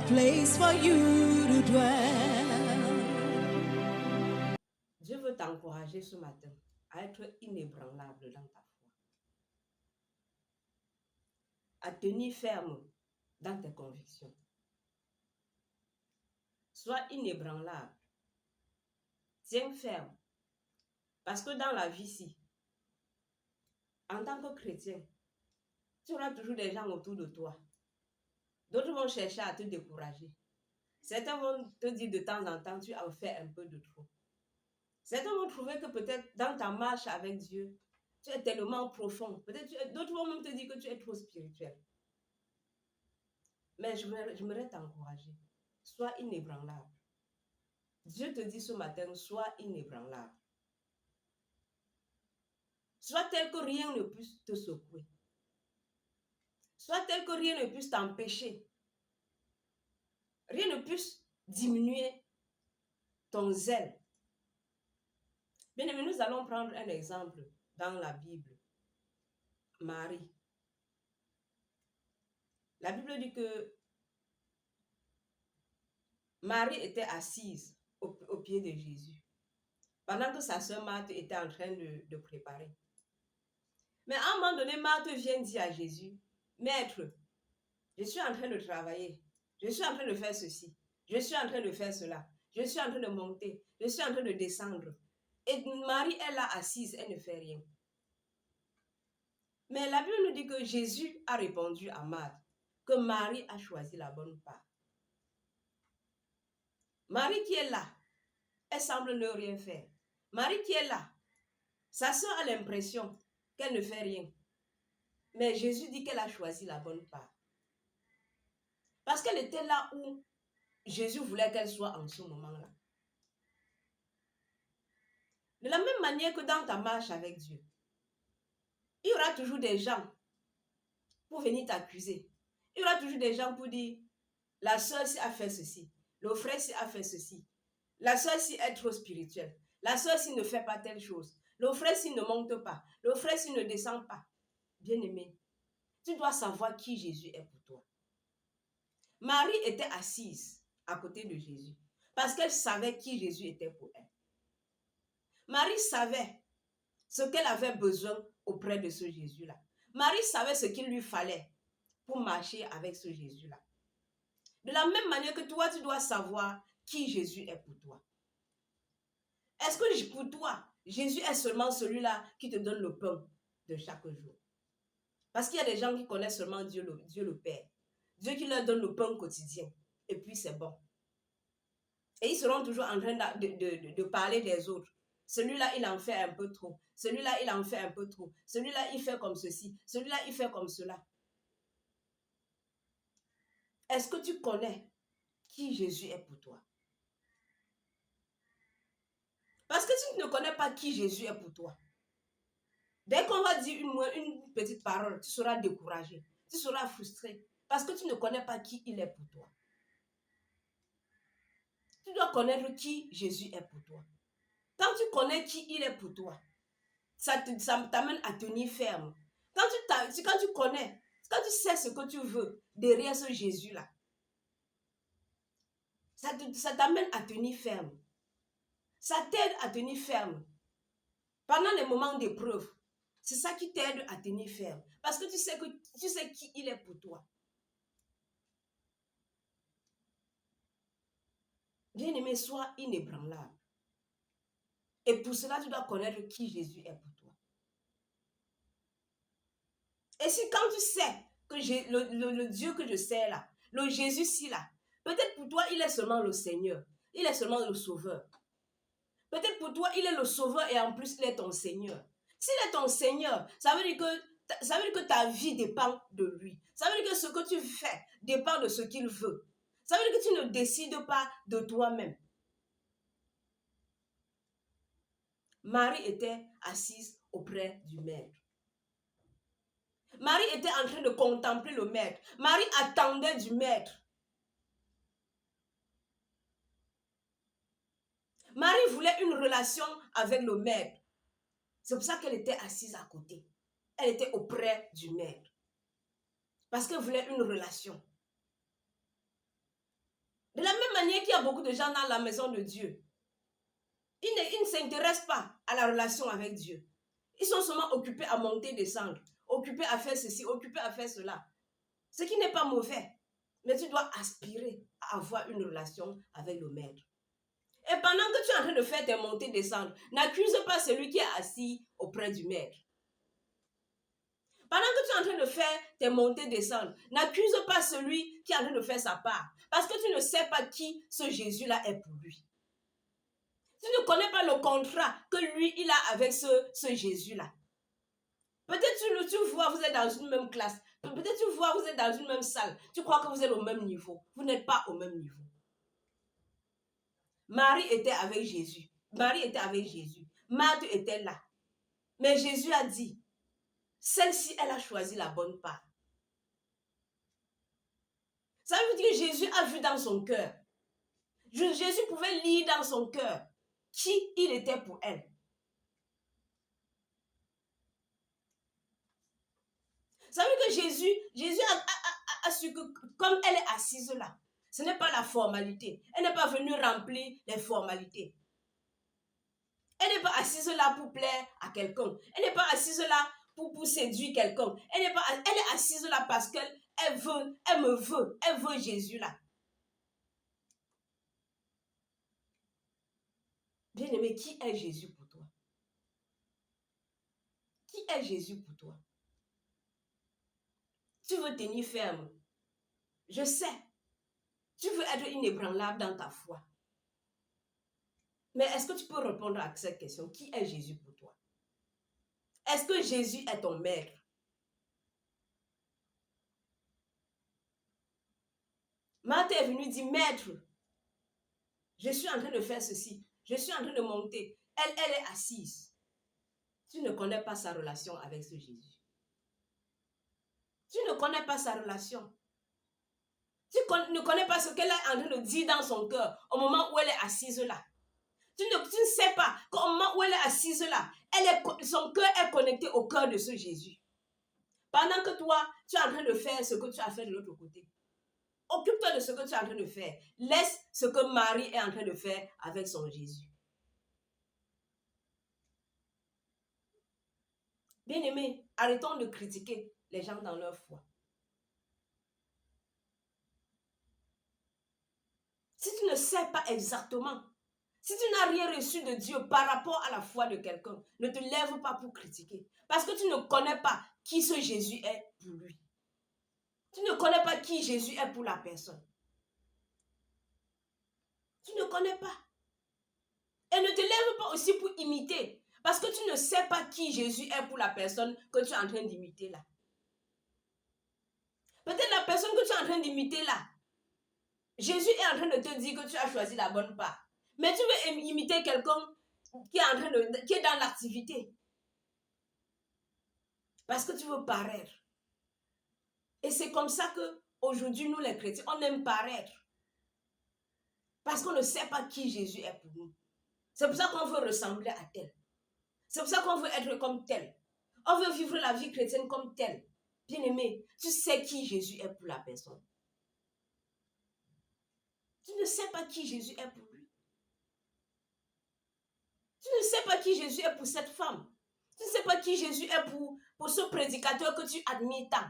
a place for you to dwell. Dieu veut t'encourager ce matin à être inébranlable dans ta foi, à tenir ferme dans tes convictions. Sois inébranlable. Tiens ferme. Parce que dans la vie-ci, en tant que chrétien, tu auras toujours des gens autour de toi. D'autres vont chercher à te décourager. Certains vont te dire de temps en temps, tu en fais un peu de trop. Certains vont trouver que peut-être dans ta marche avec Dieu, tu es tellement profond. Peut-être d'autres vont même te dire que tu es trop spirituel. Mais j'aimerais t'encourager. Sois inébranlable. Dieu te dit ce matin, sois inébranlable. Sois tel que rien ne puisse te secouer. Sois tel que rien ne puisse t'empêcher. Rien ne puisse diminuer ton zèle. Bien aimé, nous allons prendre un exemple dans la Bible. Marie. La Bible dit que Marie était assise au pied de Jésus, pendant que sa sœur Marthe était en train de préparer. Mais à un moment donné, Marthe vient dire à Jésus, Maître, je suis en train de travailler, je suis en train de faire ceci, je suis en train de faire cela, je suis en train de monter, je suis en train de descendre. Et Marie est là assise, elle ne fait rien. Mais la Bible nous dit que Jésus a répondu à Marthe que Marie a choisi la bonne part. Marie qui est là, elle semble ne rien faire. Marie qui est là, sa soeur a l'impression qu'elle ne fait rien. Mais Jésus dit qu'elle a choisi la bonne part. Parce qu'elle était là où Jésus voulait qu'elle soit en ce moment-là. De la même manière que dans ta marche avec Dieu, il y aura toujours des gens pour venir t'accuser. Il y aura toujours des gens pour dire, la soeur ci a fait ceci, le frère ci a fait ceci, la soeur ci est trop spirituelle, la soeur ci ne fait pas telle chose, le frère ci ne monte pas, le frère ci ne descend pas. Bien-aimé, tu dois savoir qui Jésus est pour toi. Marie était assise à côté de Jésus parce qu'elle savait qui Jésus était pour elle. Marie savait ce qu'elle avait besoin auprès de ce Jésus-là. Marie savait ce qu'il lui fallait pour marcher avec ce Jésus-là. De la même manière que toi, tu dois savoir qui Jésus est pour toi. Est-ce que pour toi, Jésus est seulement celui-là qui te donne le pain de chaque jour? Parce qu'il y a des gens qui connaissent seulement Dieu le Père. Dieu qui leur donne le pain quotidien. Et puis c'est bon. Et ils seront toujours en train de parler des autres. Celui-là, il en fait un peu trop. Celui-là, il en fait un peu trop. Celui-là, il fait comme ceci. Celui-là, il fait comme cela. Est-ce que tu connais qui Jésus est pour toi? Parce que si tu ne connais pas qui Jésus est pour toi, dès qu'on va dire une petite parole, tu seras découragé. Tu seras frustré. Parce que tu ne connais pas qui il est pour toi. Tu dois connaître qui Jésus est pour toi. Quand tu connais qui il est pour toi, ça t'amène à tenir ferme. Quand tu connais, quand tu sais ce que tu veux derrière ce Jésus-là, ça t'amène à tenir ferme. Ça t'aide à tenir ferme. Pendant les moments d'épreuve, c'est ça qui t'aide à tenir ferme. Parce que tu sais qui il est pour toi. Bien-aimé, sois inébranlable. Et pour cela, tu dois connaître qui Jésus est pour toi. Et si quand tu sais que le Dieu que je sais là, le Jésus-ci là, peut-être pour toi, il est seulement le Seigneur. Il est seulement le Sauveur. Peut-être pour toi, il est le Sauveur et en plus, il est ton Seigneur. S'il est ton Seigneur, ça veut dire que ta vie dépend de lui. Ça veut dire que ce que tu fais dépend de ce qu'il veut. Ça veut dire que tu ne décides pas de toi-même. Marie était assise auprès du Maître. Marie était en train de contempler le Maître. Marie attendait du Maître. Marie voulait une relation avec le Maître. C'est pour ça qu'elle était assise à côté. Elle était auprès du Maître. Parce qu'elle voulait une relation. De la même manière qu'il y a beaucoup de gens dans la maison de Dieu, ils ne s'intéressent pas à la relation avec Dieu. Ils sont seulement occupés à monter, descendre, occupés à faire ceci, occupés à faire cela. Ce qui n'est pas mauvais, mais tu dois aspirer à avoir une relation avec le Maître. Et pendant que tu es en train de faire tes montées, descendre, n'accuse pas celui qui est assis auprès du Maître. Pendant que tu es en train de faire tes montées, descendre, n'accuse pas celui qui est en train de faire sa part. Parce que tu ne sais pas qui ce Jésus-là est pour lui. Tu ne connais pas le contrat que lui, il a avec ce Jésus-là. Peut-être tu vois, vous êtes dans une même classe. Peut-être tu vois, vous êtes dans une même salle. Tu crois que vous êtes au même niveau. Vous n'êtes pas au même niveau. Marie était avec Jésus. Marie était avec Jésus. Marthe était là. Mais Jésus a dit, celle-ci, elle a choisi la bonne part. Ça veut dire que Jésus a vu dans son cœur. Jésus pouvait lire dans son cœur qui il était pour elle. Ça veut dire que Jésus a su que comme elle est assise là, ce n'est pas la formalité. Elle n'est pas venue remplir les formalités. Elle n'est pas assise là pour plaire à quelqu'un. Elle n'est pas assise là pour séduire quelqu'un. Elle est assise là parce elle veut Jésus là. Bien-aimé, qui est Jésus pour toi? Qui est Jésus pour toi? Tu veux tenir ferme. Je sais. Tu veux être inébranlable dans ta foi. Mais est-ce que tu peux répondre à cette question? Qui est Jésus pour toi? Est-ce que Jésus est ton maître? Marthe est venue dire, maître, je suis en train de faire ceci. Je suis en train de monter. Elle est assise. Tu ne connais pas sa relation avec ce Jésus. Tu ne connais pas sa relation. Tu ne connais pas ce qu'elle est en train de dire dans son cœur au moment où elle est assise là. Tu ne sais pas qu'au moment où elle est assise là, son cœur est connecté au cœur de ce Jésus. Pendant que toi, tu es en train de faire ce que tu as fait de l'autre côté. Occupe-toi de ce que tu es en train de faire. Laisse ce que Marie est en train de faire avec son Jésus. Bien-aimés, arrêtons de critiquer les gens dans leur foi. Si tu ne sais pas exactement, si tu n'as rien reçu de Dieu par rapport à la foi de quelqu'un, ne te lève pas pour critiquer. Parce que tu ne connais pas qui ce Jésus est pour lui. Tu ne connais pas qui Jésus est pour la personne. Tu ne connais pas. Et ne te lève pas aussi pour imiter. Parce que tu ne sais pas qui Jésus est pour la personne que tu es en train d'imiter là. Peut-être la personne que tu es en train d'imiter là, Jésus est en train de te dire que tu as choisi la bonne part. Mais tu veux imiter quelqu'un qui est dans l'activité. Parce que tu veux paraître. Et c'est comme ça que aujourd'hui nous les chrétiens, on aime paraître. Parce qu'on ne sait pas qui Jésus est pour nous. C'est pour ça qu'on veut ressembler à tel. C'est pour ça qu'on veut être comme tel. On veut vivre la vie chrétienne comme tel. Bien-aimé, tu sais qui Jésus est pour la personne. Tu ne sais pas qui Jésus est pour lui. Tu ne sais pas qui Jésus est pour cette femme. Tu ne sais pas qui Jésus est pour ce prédicateur que tu admires tant.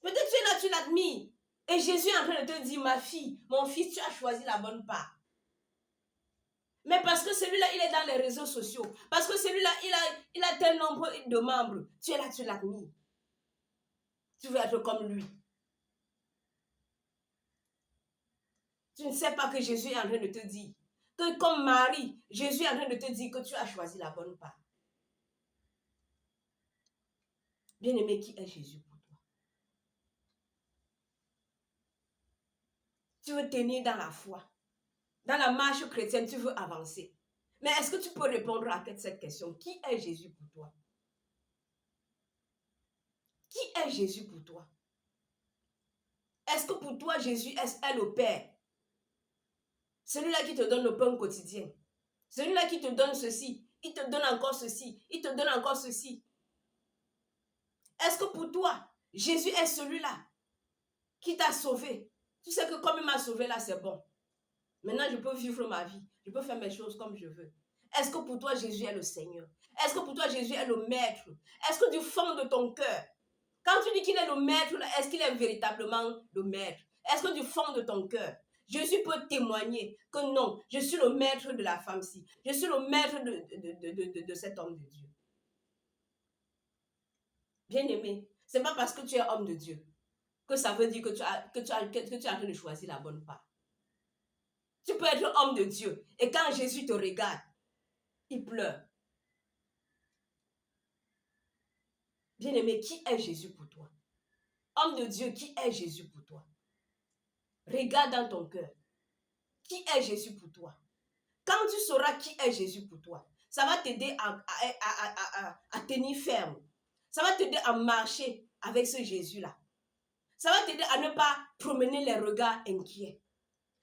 Peut-être tu es là, tu l'admires. Et Jésus est en train de te dire, ma fille, mon fils, tu as choisi la bonne part. Mais parce que celui-là, il est dans les réseaux sociaux. Parce que celui-là, il a tel nombre de membres. Tu es là, tu l'admires. Tu veux être comme lui. Tu ne sais pas que Jésus est en train de te dire. Que comme Marie, Jésus est en train de te dire que tu as choisi la bonne part. Bien-aimé, qui est Jésus pour toi? Tu veux tenir dans la foi. Dans la marche chrétienne, tu veux avancer. Mais est-ce que tu peux répondre à cette question? Qui est Jésus pour toi? Qui est Jésus pour toi? Est-ce que pour toi, Jésus est le Père? Celui-là qui te donne le pain quotidien. Celui-là qui te donne ceci. Il te donne encore ceci. Il te donne encore ceci. Est-ce que pour toi, Jésus est celui-là qui t'a sauvé? Tu sais que comme il m'a sauvé là, c'est bon. Maintenant, je peux vivre ma vie. Je peux faire mes choses comme je veux. Est-ce que pour toi, Jésus est le Seigneur? Est-ce que pour toi, Jésus est le Maître? Est-ce que du fond de ton cœur, quand tu dis qu'il est le Maître, est-ce qu'il est véritablement le Maître? Est-ce que du fond de ton cœur, Jésus peut témoigner que non, je suis le Maître de la femme-ci. Je suis le Maître de cet homme de Dieu. Bien-aimé, ce n'est pas parce que tu es homme de Dieu que ça veut dire que tu es en train de choisir la bonne part. Tu peux être homme de Dieu et quand Jésus te regarde, il pleure. Bien-aimé, qui est Jésus pour toi? Homme de Dieu, qui est Jésus pour toi? Regarde dans ton cœur. Qui est Jésus pour toi? Quand tu sauras qui est Jésus pour toi, ça va t'aider à tenir ferme. Ça va t'aider à marcher avec ce Jésus-là. Ça va t'aider à ne pas promener les regards inquiets.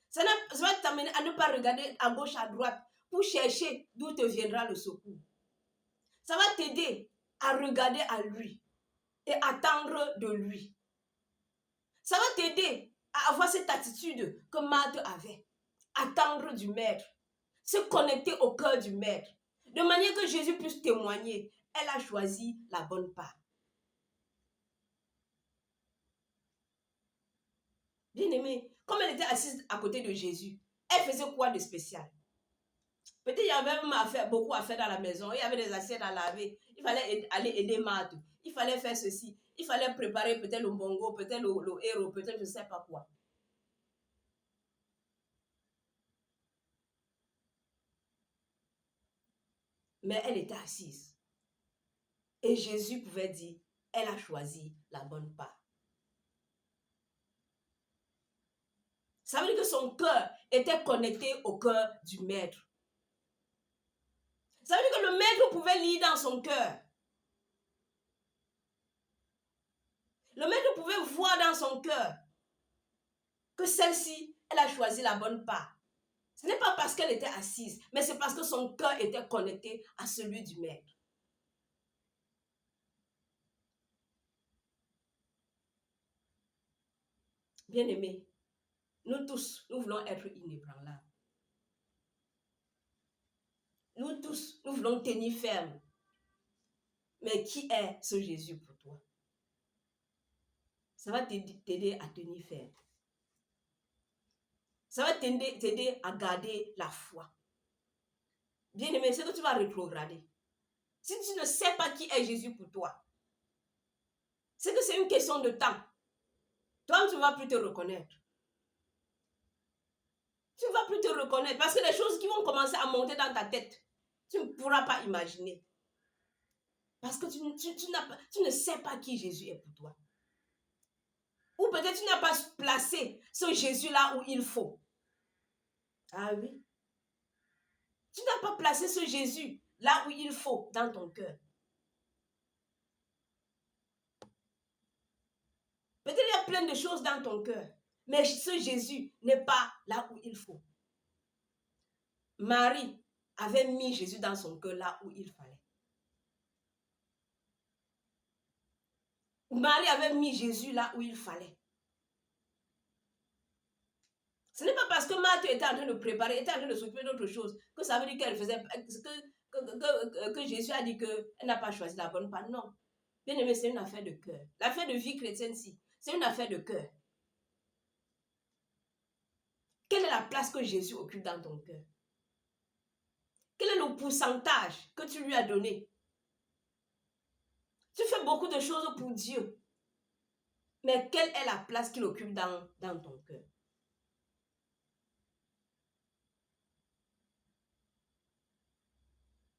Ça va t'amener à ne pas regarder à gauche, à droite pour chercher d'où te viendra le secours. Ça va t'aider à regarder à lui et attendre de lui. Ça va t'aider à avoir cette attitude que Marthe avait. Attendre du Maître. Se connecter au cœur du Maître. De manière que Jésus puisse témoigner. Elle a choisi la bonne part. Bien-aimée, comme elle était assise à côté de Jésus, elle faisait quoi de spécial? Peut-être il y avait même beaucoup à faire dans la maison. Il y avait des assiettes à laver. Il fallait aller aider Marthe. Il fallait faire ceci. Il fallait préparer peut-être le bongo, peut-être le héros, peut-être je ne sais pas quoi. Mais elle était assise. Et Jésus pouvait dire, elle a choisi la bonne part. Ça veut dire que son cœur était connecté au cœur du Maître. Ça veut dire que le Maître pouvait lire dans son cœur. Le Maître pouvait voir dans son cœur que celle-ci, elle a choisi la bonne part. Ce n'est pas parce qu'elle était assise, mais c'est parce que son cœur était connecté à celui du Maître. Bien-aimés, nous tous, nous voulons être inébranlables. Nous tous, nous voulons tenir ferme. Mais qui est ce Jésus pour toi? Ça va t'aider à tenir ferme. Ça va t'aider à garder la foi. Bien-aimé, c'est que tu vas rétrograder. Si tu ne sais pas qui est Jésus pour toi, c'est que c'est une question de temps. Toi, tu ne vas plus te reconnaître. Tu ne vas plus te reconnaître parce que les choses qui vont commencer à monter dans ta tête, tu ne pourras pas imaginer. Parce que tu ne sais pas qui Jésus est pour toi. Ou peut-être tu n'as pas placé ce Jésus-là où il faut. Ah oui. Tu n'as pas placé ce Jésus là où il faut dans ton cœur. Peut-être il y a plein de choses dans ton cœur, mais ce Jésus n'est pas là où il faut. Marie avait mis Jésus dans son cœur là où il fallait. Marie avait mis Jésus là où il fallait. Ce n'est pas parce que Marthe était en train de préparer, était en train de s'occuper d'autre chose, que ça veut dire qu'elle faisait, que Jésus a dit qu'elle n'a pas choisi la bonne part. Non. Bien aimé, c'est une affaire de cœur. L'affaire de vie chrétienne, si, c'est une affaire de cœur. Quelle est la place que Jésus occupe dans ton cœur? Quel est le pourcentage que tu lui as donné? Tu fais beaucoup de choses pour Dieu. Mais quelle est la place qu'il occupe dans ton cœur?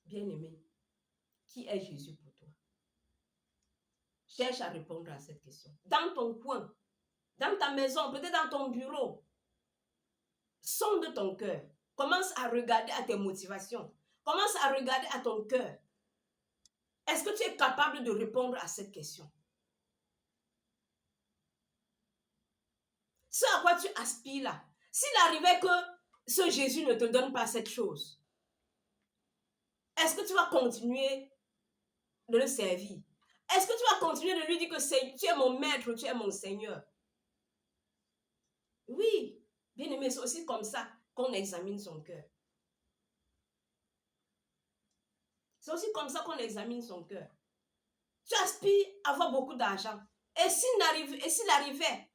Bien-aimé, qui est Jésus pour toi? Cherche à répondre à cette question. Dans ton coin, dans ta maison, peut-être dans ton bureau, sonde ton cœur. Commence à regarder à tes motivations. Commence à regarder à ton cœur. Est-ce que tu es capable de répondre à cette question? Ce à quoi tu aspires là, s'il arrivait que ce Jésus ne te donne pas cette chose, est-ce que tu vas continuer de le servir? Est-ce que tu vas continuer de lui dire que tu es mon maître, tu es mon Seigneur? Oui, bien aimé, c'est aussi comme ça qu'on examine son cœur. C'est aussi comme ça qu'on examine son cœur. Tu aspires à avoir beaucoup d'argent. Et s'il arrivait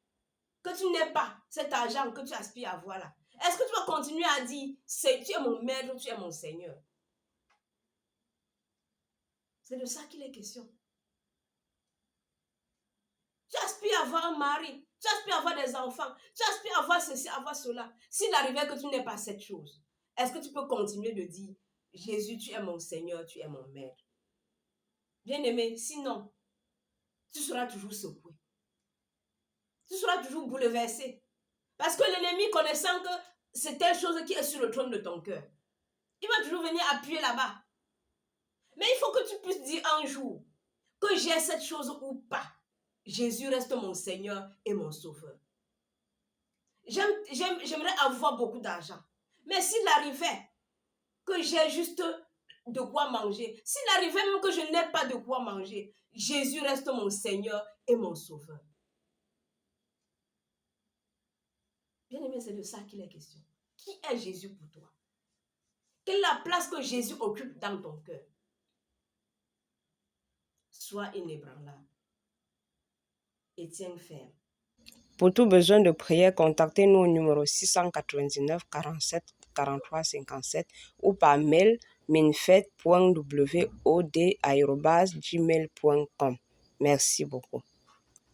que tu n'aies pas cet argent que tu aspires à avoir là, est-ce que tu vas continuer à dire, tu es mon maître, tu es mon Seigneur? C'est de ça qu'il est question. Tu aspires à avoir un mari, tu aspires à avoir des enfants, tu aspires à avoir ceci, à avoir cela. S'il arrivait que tu n'aies pas cette chose, est-ce que tu peux continuer de dire, Jésus, tu es mon Seigneur, tu es mon maître? Bien-aimé, sinon, tu seras toujours secoué. Tu seras toujours bouleversé. Parce que l'ennemi, connaissant que c'est telle chose qui est sur le trône de ton cœur, il va toujours venir appuyer là-bas. Mais il faut que tu puisses dire un jour que j'ai cette chose ou pas. Jésus reste mon Seigneur et mon Sauveur. J'aimerais avoir beaucoup d'argent. Mais s'il arrivait que j'ai juste de quoi manger, s'il arrivait même que je n'ai pas de quoi manger, Jésus reste mon Seigneur et mon Sauveur. Bien-aimé, c'est de ça qu'il est question. Qui est Jésus pour toi? Quelle est la place que Jésus occupe dans ton cœur? Sois inébranlable et tiens ferme. Pour tout besoin de prière, contactez-nous au numéro 699 47 43 57 ou par mail minfet.wod@gmail.com. Merci beaucoup.